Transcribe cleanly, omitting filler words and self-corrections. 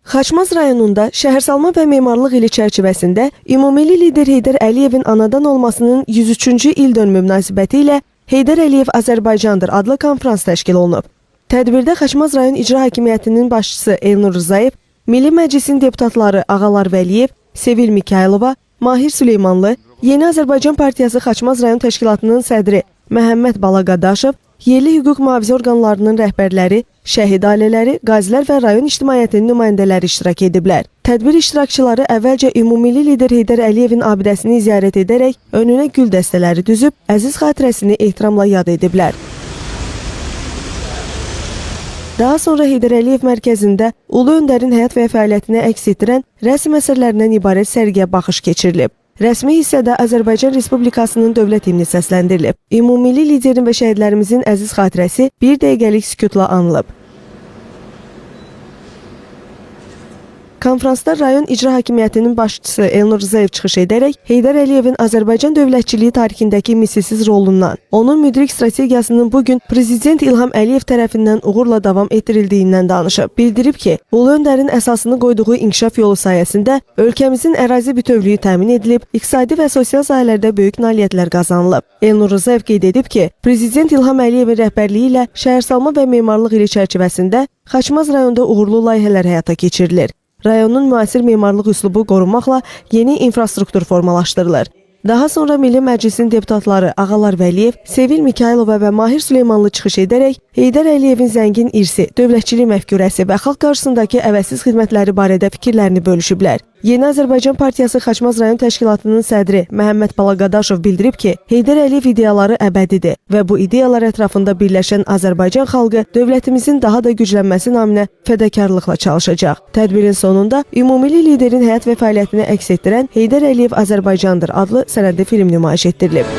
Xaçmaz rayonunda şəhərsalma və memarlıq ili çərçivəsində ümummilli lider Heydər Əliyevin anadan olmasının 103-cü il dönümü münasibəti ilə Heydər Əliyev Azərbaycandır adlı konfrans təşkil olunub. Tədbirdə Xaçmaz rayon İcra Hakimiyyətinin başçısı Elnur Rzayev, Milli Məclisin deputatları Ağalar Vəliyev, Sevil Mikaylova, Mahir Süleymanlı, Yeni Azərbaycan Partiyası Xaçmaz rayon təşkilatının sədri Məhəmməd Balaqadaşov, yerli hüquq mühafizə orqanlarının rəhbərləri, şəhid ailələri, qazilər və rayon ictimaiyyətinin nümayəndələri iştirak ediblər. Tədbir iştirakçıları əvvəlcə ümummilli lider Heydər Əliyevin abidəsini ziyarət edərək önünə gül dəstələri düzüb, əziz xatirəsini ehtiramla yad ediblər. Daha sonra Heydər Əliyev mərkəzində Ulu Öndərin həyat və fəaliyyətini əks etdirən rəsm əsərlərindən ibarət sərgiyə baxış keçirilib. Rəsmi hissədə Azərbaycan Respublikasının dövlət himni səsləndirilib. Ümummilli liderin və şəhidlərimizin əziz xatirəsi bir dəqiqəlik sükutla anılıb. Konfransda rayon İcra Hakimiyyətinin başçısı Elnur Rzayev çıxış edərək Heydər Əliyevin Azərbaycan dövlətçiliyi tarixindəki misilsiz rolundan, onun müdrik strategiyasının bugün Prezident İlham Əliyev tərəfindən uğurla davam etdirildiyindən danışıb. Bildirib ki, Ulu Öndərin əsasını qoyduğu inkişaf yolu sayəsində ölkəmizin ərazi bütövlüyü təmin edilib, iqtisadi və sosial sahələrdə böyük nailiyyətlər qazanılıb. Elnur Rzayev qeyd edib ki, Prezident İlham Əliyevin rəhbərliyi ilə şəhərsalma və memarlıq ili çərçivəsində Xaçmaz rayonunda uğurlu layihələr həyata keçirilir. Rayonun müasir memarlıq üslubu qorunmaqla yeni infrastruktur formalaşdırılır. Daha sonra Milli Məclisin deputatları Ağalar Vəliyev, Sevil Mikaylova və Mahir Süleymanlı çıxış edərək Heydər Əliyevin zəngin irsi, dövlətçilik məfkurəsi və xalq qarşısındakı əvəzsiz xidmətləri barədə fikirlərini bölüşüblər. Yeni Azərbaycan Partiyası Xaçmaz rayon təşkilatının sədri Məhəmməd Balaqadaşov bildirib ki, Heydər Əliyev ideyaları əbədidir və bu ideyalar ətrafında birləşən Azərbaycan xalqı dövlətimizin daha da güclənməsi naminə fədakarlıqla çalışacaq. Tədbirin sonunda ümummilli liderin həyat və fəaliyyətini əks etdirən Heydər Əliyev Azərbaycandır adlı sənədli film nümayiş etdirilib.